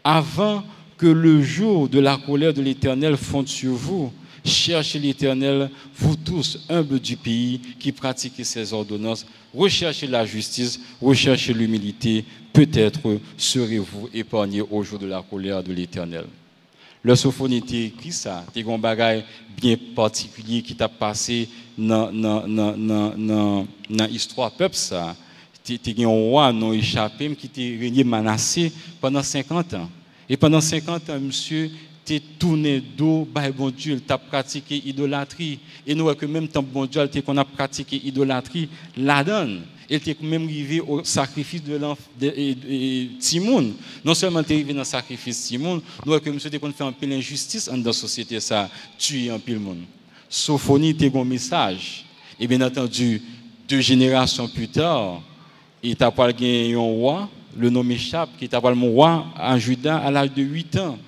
avant que le jour de la colère de l'Éternel fonde sur vous, cherchez l'Éternel, vous tous, humbles du pays, qui pratiquez ses ordonnances, recherchez la justice, recherchez l'humilité, peut-être serez-vous épargnés au jour de la colère de l'Éternel. Le Sophonie était écrit ça, c'est un bagage bien particulier qui t'a passé dans l'histoire peuple ça. C'était un roi non échappé qui était régné Manassé pendant 50 ans. Et pendant 50 ans, monsieur t'es tourné dos, bah bon Dieu, il t'a pratiqué idolâtrie. Et nous voyons que même temps bon Dieu, qu'on a pratiqué idolâtrie, la donne. Il était même arrivé au sacrifice de Timoun. Non seulement il est arrivé dans le sacrifice de Timoun, nous voyons que monsieur qu'on fait un peu l'injustice dans la société, ça tue un peu le monde. Sophonie était un message. Et bien entendu, 2 générations plus tard, il t'a pas gagné un roi, le nom m'échappe, qui t'a pas mon roi en Juda à l'âge de 8 ans.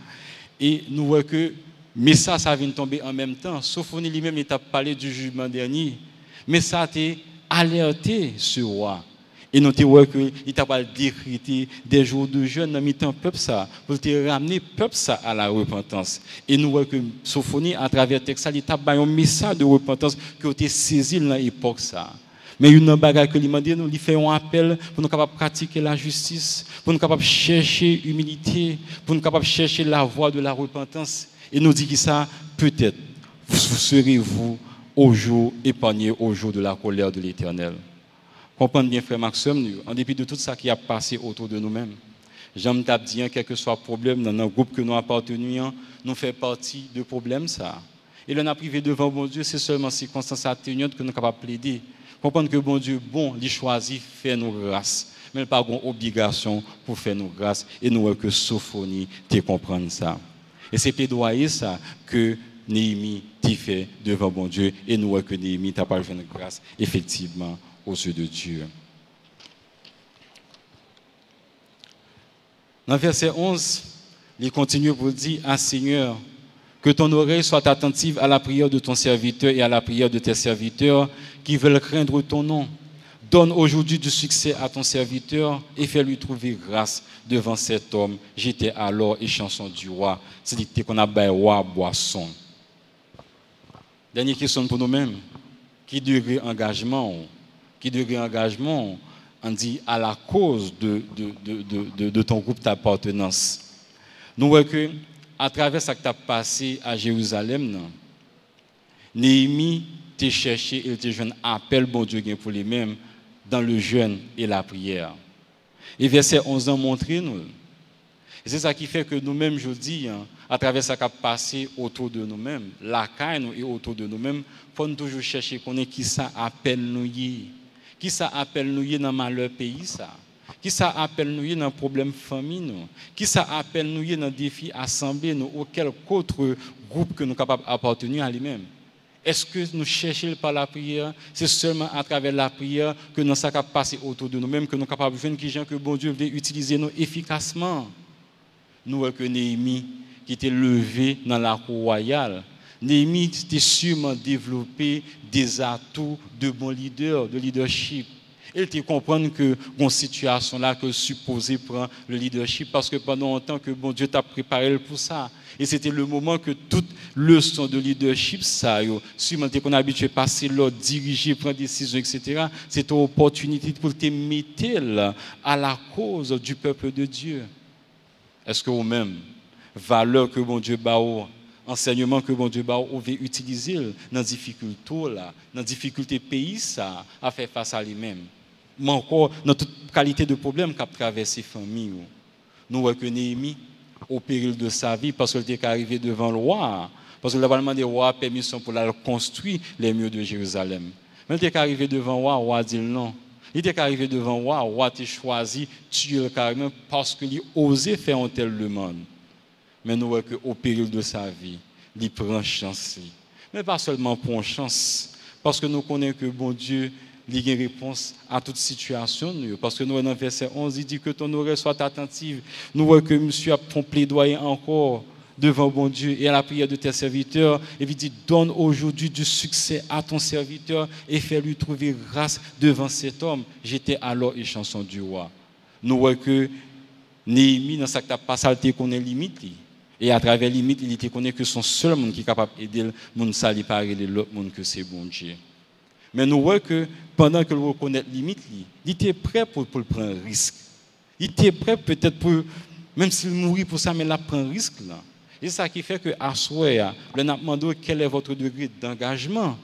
Et nous voyons que, mais ça vient tomber en même temps. Sophonie lui-même, il t'a parlé du jugement dernier. Mais ça a été alerté ce roi. Et nous voyons qu'il t'a pas décrété des jours de jeûne dans le temps peuple ça, pour te ramener peuple ça à la repentance. Et nous voyons que Sophonie, à travers le texte, il t'a pas un message de repentance qui a été saisi dans l'époque ça. Mais il y a une bagarre que nous lui fait un appel pour nous capables de pratiquer la justice, pour nous capables de chercher l'humilité, pour nous capables de chercher la voie de la repentance. Et nous dit que ça, peut-être, vous serez-vous au jour épargné au jour de la colère de l'Éternel. Comprenez bien, frère Maxime, en dépit de tout ça qui a passé autour de nous-mêmes. J'aime dire, quel que soit le problème, dans un groupe que nous appartenons, nous faisons partie de problème ça. Et l'on a privé devant bon Dieu, c'est seulement circonstances atténuantes que nous sommes capables de plaider. Comprendre que bon Dieu, bon, il choisit faire nos grâces. Mais il n'a pas d'obligation pour faire nos grâces. Et nous, que Sophonie, te comprendre ça. Et c'est plaidoyer ça que Néhémie t'a fait devant bon Dieu. Et nous, que Néhémie t'a pas besoin de grâce, effectivement, aux yeux de Dieu. Dans verset 11, il continue pour dire, ah Seigneur, que ton oreille soit attentive à la prière de ton serviteur et à la prière de tes serviteurs qui veulent craindre ton nom. Donne aujourd'hui du succès à ton serviteur et fais-lui trouver grâce devant cet homme. J'étais alors et chanson du roi. C'est-à-dire qu'on a baillé roi boisson. Dernière question pour nous-mêmes. Qui degré engagement? Qui degré engagement? On dit à la cause de ton groupe d'appartenance. Nous voyons que à travers ce que tu as passé à Jérusalem, Néhémie t'a cherché et t'a joué un appel, bon Dieu, pour les mêmes dans le jeûne et la prière. Et verset 11 ans montre nous. Et c'est ça qui fait que nous-mêmes, je dis, à travers ce qui a passé autour de nous-mêmes, la caille et autour de nous-mêmes, il faut toujours chercher qui ça appelle nous. Qui ça appelle nous dans le malheur pays ça? Qui ça appelle nous dans le problème famille nous? Qui ça appelle nous dans le défi assemblée nous? Ou quel autre groupe que nous sommes capables d'appartenir à lui-même? Est-ce que nous cherchons par la prière? C'est seulement à travers la prière que nous sommes capables de passer autour de nous-mêmes, que nous sommes capables de voir qui gens que bon Dieu veut utiliser nous efficacement. Nous voyons que Néhémie qui était levé dans la cour royale, Néhémie était sûrement développé des atouts de bon leader, de leadership. Il te comprendre que dans cette situation là que supposé prendre le leadership parce que pendant longtemps que bon Dieu t'a préparé pour ça et c'était le moment que toute leçon de leadership ça sûrement qu'on a habitué à passer l'ordre, diriger, prendre des décisions etc. C'est une opportunité pour te mettre à la cause du peuple de Dieu. Est-ce que vous-même valeur que bon Dieu bat enseignement que bon Dieu on veut utiliser dans difficulté là dans difficulté pays ça à faire face à lui-même mais encore dans toute qualité de problème qu'a traversé famille nous voyons que Néhémie au péril de sa vie parce qu'il était arrivé devant le roi parce que le parlement des rois a permission pour la construire les murs de Jérusalem mais il était arrivé devant le roi dit non. Il était arrivé devant le roi a choisi tuer carrément parce qu'il osait faire un tel demande. Mais nous voyons qu'au péril de sa vie, il prend chance. Mais pas seulement pour une chance, parce que nous connaissons que bon Dieu, il a une réponse à toute situation. Parce que nous, dans le verset 11, il dit que ton oreille soit attentive. Nous voyons que monsieur a plaidoyer encore devant bon Dieu et à la prière de tes serviteurs. Et il dit, donne aujourd'hui du succès à ton serviteur et fais-lui trouver grâce devant cet homme. J'étais alors et chanson du roi. Nous voyons que Néhémie, dans sa passé, il connaît limite. Et à travers les limites, il connaît que son seul monde qui est capable d'aider le monde sali par l'autre monde que c'est bon Dieu. Mais nous voyons que pendant que nous reconnaissons les limites, il était prêt pour prendre un risque. Il était prêt peut-être pour, même s'il mourit pour ça, mais il prend un risque là. Et c'est ça qui fait que à soi, le n'a demandé quel est votre degré d'engagement.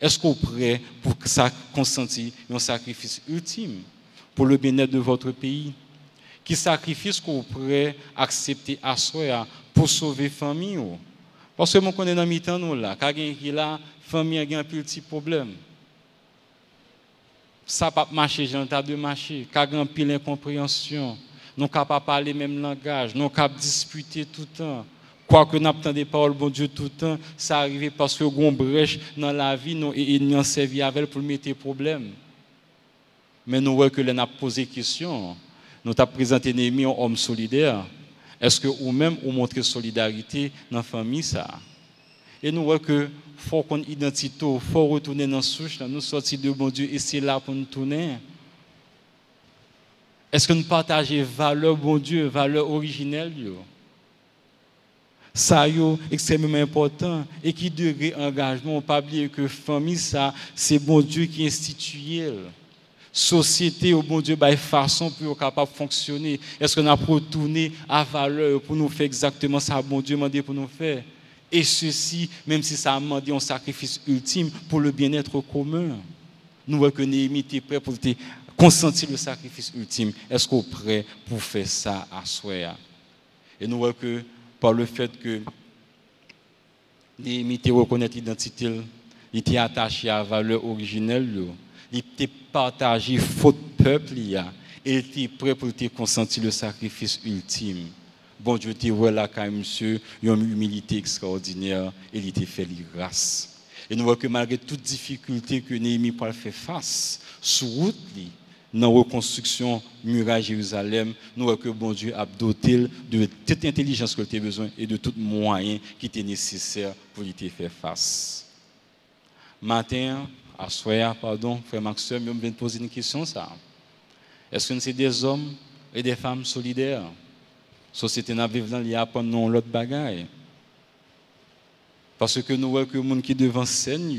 Est-ce qu'on est prêt pour que ça consenti un sacrifice ultime pour le bien-être de votre pays? Qui sacrifice qu'on est prêt à accepter à soi pour sauver la famille? Parce que moi, connais dans mi-temps, nous là, quand il y a la famille a un petit problème. Ça pas marcher, j'ai un tas de marcher. Quand il y a une incompréhension, nous ne pouvons pas parler le même langage, nous ne pouvons pas disputer tout le temps. Quoique nous n'avons des paroles, bon Dieu, tout le temps, ça arrive parce que nous avons une brèche dans la vie et nous avons servi avec pour mettre des problèmes. Mais nous voyons que nous avons posé des questions. Nous avons présenté Néhémie un homme solidaire. Est-ce que vous-même vous montrez solidarité dans la famille ça? Et nous voyons que faut qu'on identité, faut retourner dans la souche, nous sortir de bon Dieu et c'est là pour nous tourner. Est-ce que nous partageons valeur bon Dieu, valeur originelle? Ça est extrêmement important. Et qui degré engagement, on ne peut pas oublier que famille, ça, c'est bon Dieu qui institue. Société, au bon Dieu, bah, façon pour être capable de fonctionner. Est-ce qu'on a retourné à valeur pour nous faire exactement ça, bon Dieu m'a dit pour nous faire? Et ceci, même si ça a demandé un sacrifice ultime pour le bien-être commun. Nous voyons que Néhémie était prêt pour consentir le sacrifice ultime. Est-ce qu'on est prêt pour faire ça à soi? Et nous voyons que par le fait que Néhémie reconnaît l'identité, il était attaché à la valeur originelle, il était partagé faute peuple, il était prêt pour te consentir le sacrifice ultime. Bon Dieu, tu vois là quand monsieur, il y a une humilité extraordinaire et il t'a fait la grâce. Et nous voyons que malgré toute difficulté que Néhémie peut faire face, sur route, dans la reconstruction muraille Jérusalem, nous voyons que bon Dieu a doté de toute intelligence que tu as besoin et de tout moyen qui était nécessaire pour y faire face. Matin, à soir, pardon, frère Maxime, je viens de poser une question ça. Est-ce que nous sommes des hommes et des femmes solidaires? Société n'a vivre dans il y a pas non l'autre bagaille. Parce que nous voyons que les gens qui devant scène,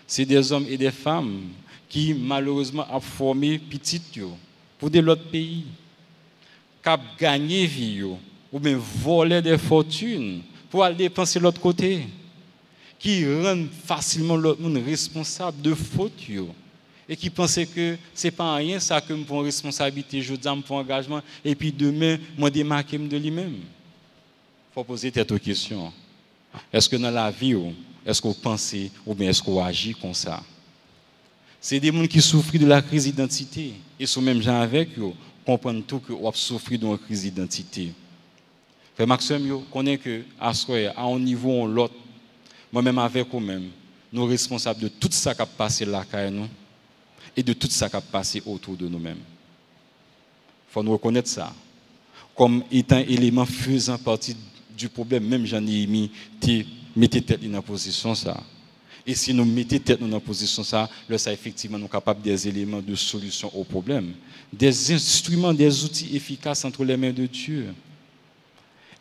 c'est des hommes et des femmes qui malheureusement ont formé petites pour de l'autre pays, qui ont gagné vie ou bien volé des fortunes pour aller dépenser de l'autre côté, qui rendent facilement l'autre monde responsable de fautes et qui pensent que ce n'est pas rien ça que me prend responsabilité, je dis me prends engagement et puis demain moi démarquer de lui-même. Il faut poser cette question. Est-ce que dans la vie, est-ce que vous pensez ou bien est-ce que vous agissez comme ça? C'est des gens qui souffrent de la crise d'identité. Et ce même gens avec eux, comprennent tout que vous souffrez de la crise d'identité. Frère Maxime, vous connaissez que à un niveau ou l'autre, moi-même avec vous-même, nous sommes responsables de tout ça qui a passé là, nous, et de tout ça qui a passé autour de nous-mêmes. Il faut nous reconnaître ça. Comme étant élément faisant partie du problème, même Jean-Néhémie, mettez tête dans la position ça. Et si nous mettons tête dans la position ça, là, ça effectivement nous sommes capables des éléments de solution au problème, des instruments, des outils efficaces entre les mains de Dieu.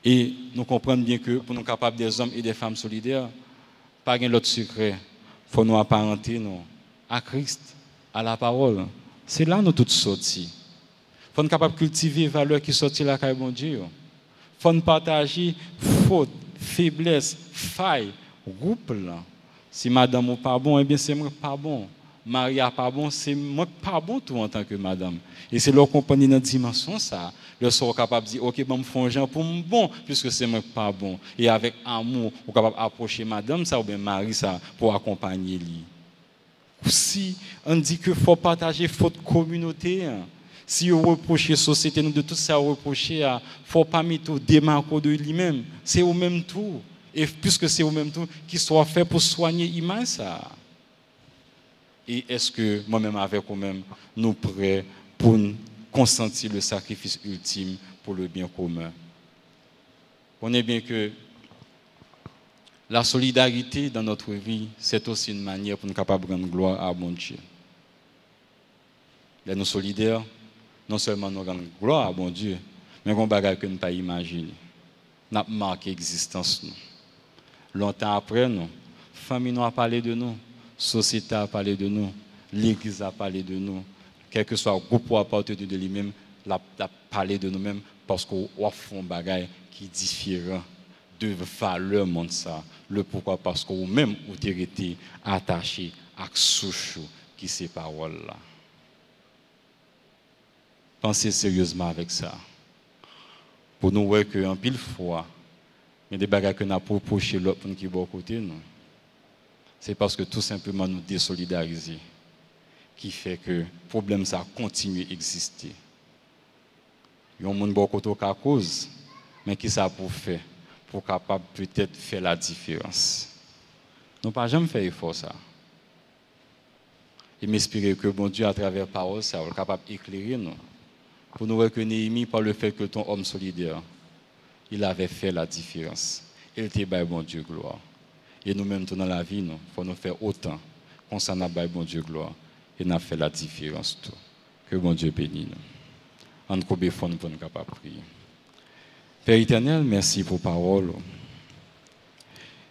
Et nous comprenons bien que pour nous capables des hommes et des femmes solidaires, pas un autre secret, il faut nous apparenter nous, à Christ, à la parole. C'est là nous toutes sortis. Il faut nous capables de cultiver les valeurs qui sortent là, quand bon Dieu. Il faut nous partager fautes, faiblesses, failles, groupe là. Si madame n'est pas bon, eh bien c'est moi pas bon. Marie n'est pas bon, c'est moi pas bon tout en tant que madame. Et c'est leur compagnie dans la dimension ça. Leur sont capable de dire, ok, bon, me font gens pour me bon, puisque c'est moi pas bon. Et avec amour, on est capable d'approcher madame ça ou bien Marie ça pour accompagner lui. Si on dit qu'il faut partager faute communauté, si on reproche la société, nous de tout ça reprocher, il ne faut pas mettre au démarquer de lui-même. C'est au même tout. Et puisque c'est au même temps qu'il soit fait pour soigner l'image ça. Et est-ce que moi-même avec vous-même, nous prêts pour consentir le sacrifice ultime pour le bien commun? On est bien que la solidarité dans notre vie, c'est aussi une manière pour nous capables de rendre gloire à bon Dieu. Là, nous solidaires, non seulement nous rendons gloire à bon Dieu, mais on bagage que nous ne pouvons pas imaginer. Nous avons marqué l'existence nous. Longtemps après, nous, famille nous a parlé de nous, société a parlé de nous, l'église a parlé de nous, quel que soit le groupe à partir de lui-même, a parlé de nous-mêmes parce qu'on fait un bagage qui est différent de valeur monde ça. Le pourquoi? Parce qu'on même vous été attaché à ce qui ces paroles là. Pensez sérieusement avec ça. Pour nous voir qu'en pile fois, il y a des bagages que nous avons proposés l'autre qui est à côté nous. C'est parce que tout simplement nous désolidariser qui fait que le problème ça continue d'exister. Il y a un monde beaucoup à cause, mais qui ça pour faire pour capable peut-être faire la différence. Nous pas jamais fait effort ça. Et m'espérer que bon Dieu à travers la parole ça est capable d'éclairer nous pour nous voir que Néhémie par le fait que ton homme solidaire il avait fait la différence. Il était by bon Dieu gloire. Et nous-mêmes, dans la vie, il faut nous faire autant concernant by bon Dieu gloire. Et nous fait la différence. Tout. Que bon Dieu bénisse nous. En combien fois nous pouvons nous capables de prier. Père éternel, merci pour la parole.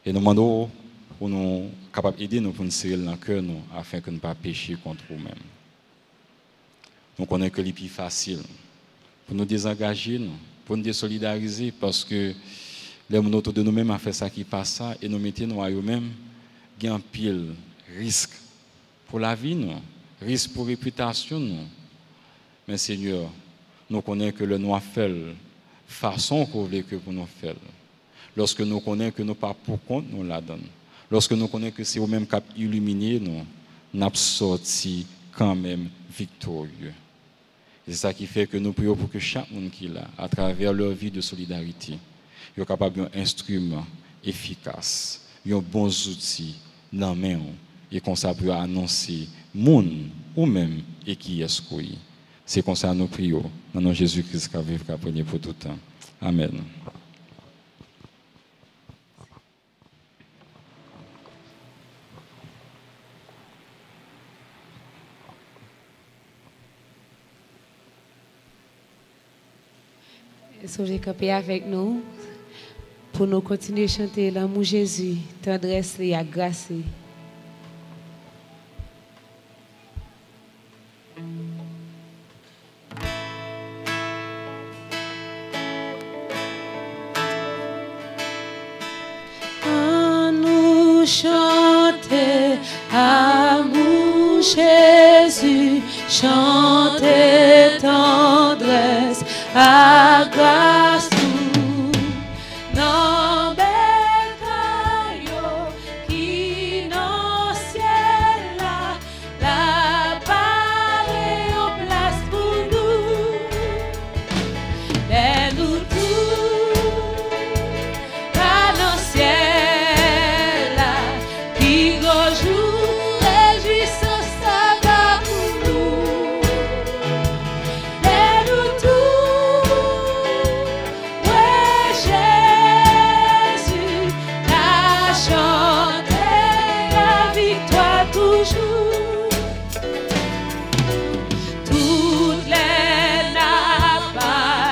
Et nous demandons pour nous capables d'aider nous pour nous serrer dans le cœur afin que nous ne pas pécher contre nous-mêmes. Nous connaissons que les plus facile pour nous désengager, pour nous désolidariser parce que les gens autour de nous-mêmes ont fait ça qui passe ça et nous mettons nous à eux-mêmes, il y a un pile risque pour la vie, risque pour la réputation. Mais Seigneur, nous connaissons que le noir fait façon qu'on veut que pour nous faire. Lorsque nous connaissons que nous pas pour compte, nous la donnons. Lorsque nous connaissons que c'est au même cap illuminé, nous n'avons sorti quand même victorieux. C'est ça qui fait que nous prions pour que chaque monde qui est là, à travers leur vie de solidarité, soit capable d'un instrument efficace, un bon outil dans la main, et qu'on peut annoncer monde ou même et qui est-ce qu'on est. C'est comme ça que nous prions. Dans nom de Jésus-Christ qui vivre qu'après pour tout le temps. Amen. Soyez campés avec nous pour nous continuer à chanter l'amour Jésus, tendresse et la grâce. À nous chanter, amour Jésus, chanter tendresse, à grâce nous, non bécayo qui dans ciel là, la parée en place pour nous, et nous tous, pas dans ciel là, qui rejoue, réjouissant ça va pour nous, et nous tous. Jésus, la chanter la victoire toujours. Toutes les nappes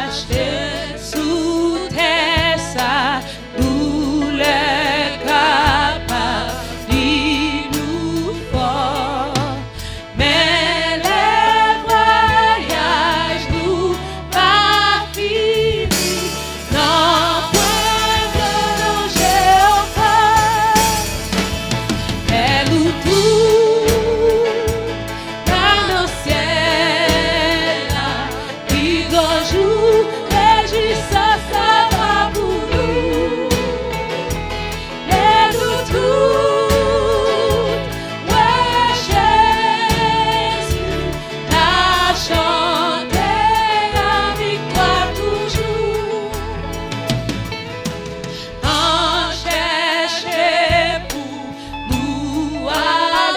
achetées sous terre, ça nous les capables, nous fort. Mais les voyages nous pas finis. Non, point de danger encore. Et nous tous, dans nos ciels, qui jour réjouissant ça va pour nous. Et nous tous, ouais Jésus, la chanter la victoire toujours. En chercher pour nous à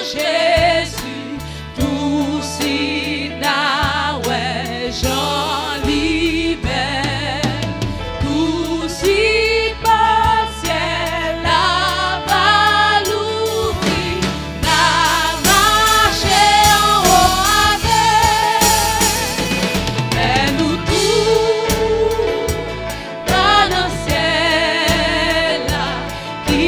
Jésus, tout si na ouais Jean libère, tout si partiel la va l'ouvrir, la marcher en haut avec, et nous tous. Dans nos ciels, qui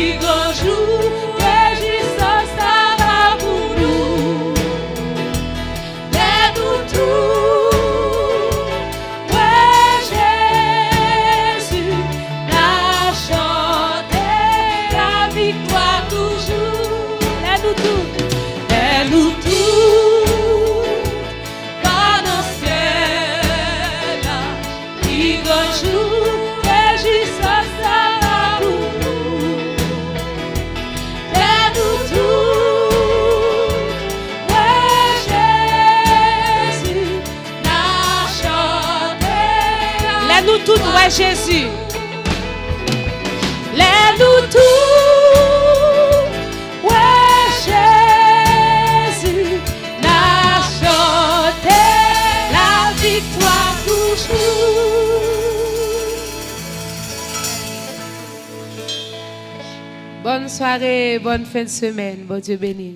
jour réjouissant ça va pour nous, et nous tous, ouais Jésus, la chanter la victoire toujours, et nous tous, dans nos ciels, qui jour réjouissant ça va pour nous, et nous tous, ouais Jésus, la chanter. Là nous tous, ouais Jésus. Là nous tous, ouais Jésus, la chanter la victoire toujours. Bonne soirée, bonne fin de semaine. Bon Dieu bénisse.